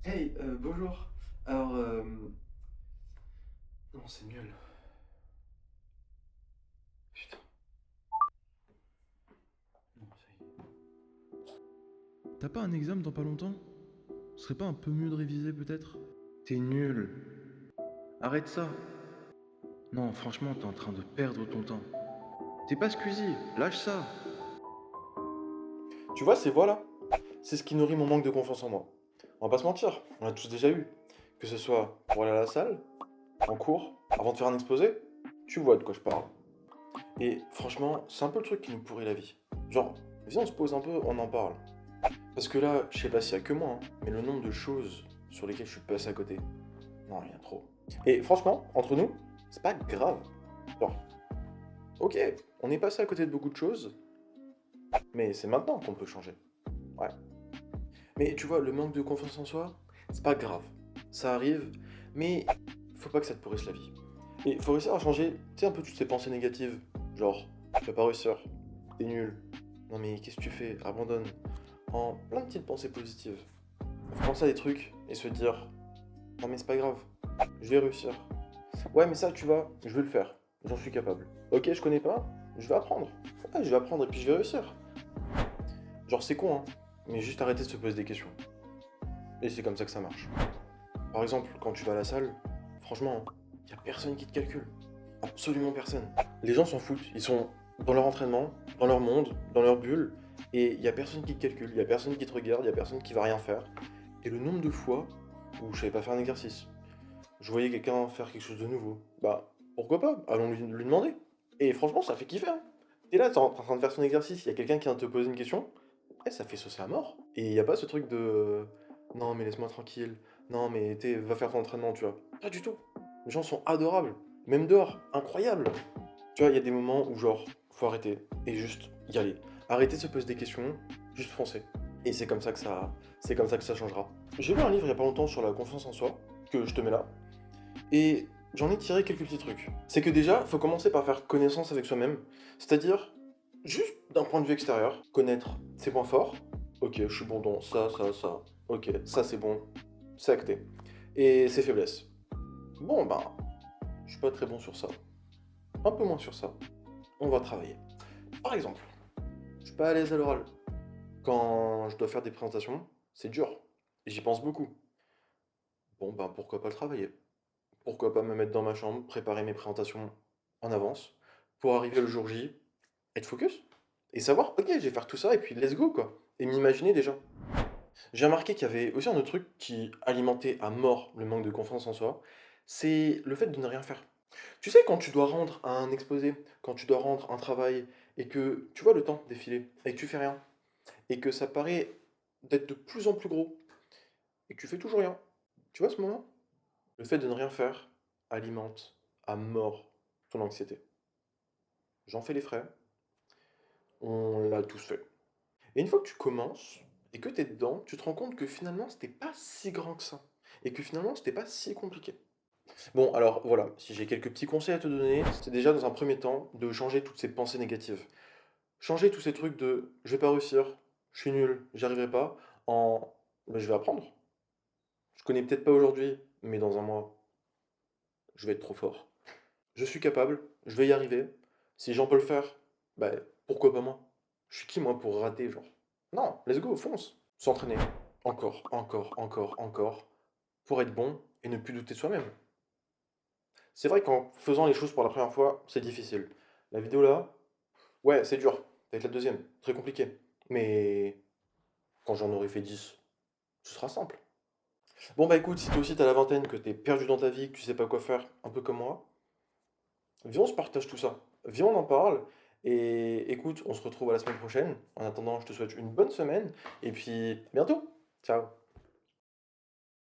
Hey, bonjour. Alors, non, c'est nul. Putain, non, ça y est. T'as pas un examen dans pas longtemps? Ce serait pas un peu mieux de réviser peut-être? T'es nul. Arrête ça. Non, franchement, t'es en train de perdre ton temps. T'es pas Squeezie, lâche ça. Tu vois, c'est voilà. C'est ce qui nourrit mon manque de confiance en moi. On va pas se mentir, on l'a tous déjà eu. Que ce soit pour aller à la salle, en cours, avant de faire un exposé, tu vois de quoi je parle. Et franchement, c'est un peu le truc qui nous pourrit la vie. Genre, viens, on se pose un peu, on en parle. Parce que là, je sais pas s'il y a que moi, hein, mais le nombre de choses sur lesquelles je suis passé à côté, non, il y a trop. Et franchement, entre nous, c'est pas grave. Genre, ok, on est passé à côté de beaucoup de choses, mais c'est maintenant qu'on peut changer. Ouais. Mais tu vois, le manque de confiance en soi, c'est pas grave. Ça arrive, mais faut pas que ça te pourrisse la vie. Et faut réussir à changer, tu sais, un peu toutes ces pensées négatives. Genre, tu vas pas réussir, t'es nul. Non mais qu'est-ce que tu fais? Abandonne. En plein de petites pensées positives. Faut penser à des trucs et se dire, non mais c'est pas grave, je vais réussir. Ouais mais ça tu vois, je vais le faire, j'en suis capable. Ok je connais pas, je vais apprendre. Ouais je vais apprendre et puis je vais réussir. Genre c'est con hein, mais juste arrêter de se poser des questions. Et c'est comme ça que ça marche. Par exemple, quand tu vas à la salle, franchement, y a personne qui te calcule. Absolument personne. Les gens s'en foutent, ils sont dans leur entraînement, dans leur monde, dans leur bulle, et y a personne qui te calcule, y a personne qui te regarde, y a personne qui va rien faire. Et le nombre de fois où je savais pas faire un exercice, je voyais quelqu'un faire quelque chose de nouveau. Bah, pourquoi pas? Allons lui demander. Et franchement, ça fait kiffer, hein. T'es là, t'es en train de faire son exercice, il y a quelqu'un qui vient te poser une question, et ça fait saucer à mort. Et il y a pas ce truc de non, mais laisse-moi tranquille, non, mais va faire ton entraînement, tu vois. Pas du tout. Les gens sont adorables, même dehors, incroyables. Tu vois, il y a des moments où, genre, faut arrêter et juste y aller. Arrêter de se poser des questions, juste foncer. Et c'est comme ça que ça changera. J'ai lu un livre il y a pas longtemps sur la confiance en soi, que je te mets là, et j'en ai tiré quelques petits trucs. C'est que déjà, faut commencer par faire connaissance avec soi-même, c'est-à-dire, juste d'un point de vue extérieur, connaître ses points forts. Ok, je suis bon dans ça, ça, ça. Ok, ça c'est bon, c'est acté. Et ses faiblesses. Bon, ben, je suis pas très bon sur ça. Un peu moins sur ça. On va travailler. Par exemple, je suis pas à l'aise à l'oral. Quand je dois faire des présentations, c'est dur. Et j'y pense beaucoup. Bon, ben pourquoi pas le travailler? Pourquoi pas me mettre dans ma chambre, préparer mes présentations en avance, pour arriver le jour J, être focus, et savoir, ok, je vais faire tout ça, et puis let's go, quoi. Et m'imaginer déjà. J'ai remarqué qu'il y avait aussi un autre truc qui alimentait à mort le manque de confiance en soi, c'est le fait de ne rien faire. Tu sais, quand tu dois rendre un exposé, quand tu dois rendre un travail, et que tu vois le temps défiler, et que tu fais rien, et que ça paraît d'être de plus en plus gros, et que tu fais toujours rien. Tu vois ce moment? Le fait de ne rien faire alimente à mort ton anxiété. J'en fais les frais, on l'a tous fait. Et une fois que tu commences et que tu es dedans, tu te rends compte que finalement c'était pas si grand que ça. Et que finalement c'était pas si compliqué. Bon, alors voilà, si j'ai quelques petits conseils à te donner, c'est déjà dans un premier temps de changer toutes ces pensées négatives. Changer tous ces trucs de je vais pas réussir, je suis nul, j'y arriverai pas, en ben, je vais apprendre. Je connais peut-être pas aujourd'hui, mais dans un mois, je vais être trop fort. Je suis capable, je vais y arriver. Si Jean peut le faire, bah pourquoi pas moi? Je suis qui moi pour rater, genre? Non, let's go, fonce. S'entraîner. Encore, encore, encore, encore. Pour être bon et ne plus douter de soi-même. C'est vrai qu'en faisant les choses pour la première fois, c'est difficile. La vidéo là, ouais, c'est dur. Ça va être la deuxième, très compliqué. Mais quand j'en aurai fait 10, ce sera simple. Bon bah écoute, si toi aussi t'as la vingtaine, que t'es perdu dans ta vie, que tu sais pas quoi faire, un peu comme moi, viens, on se partage tout ça. Viens, on en parle. Et écoute, on se retrouve à la semaine prochaine. En attendant, je te souhaite une bonne semaine. Et puis, à bientôt. Ciao.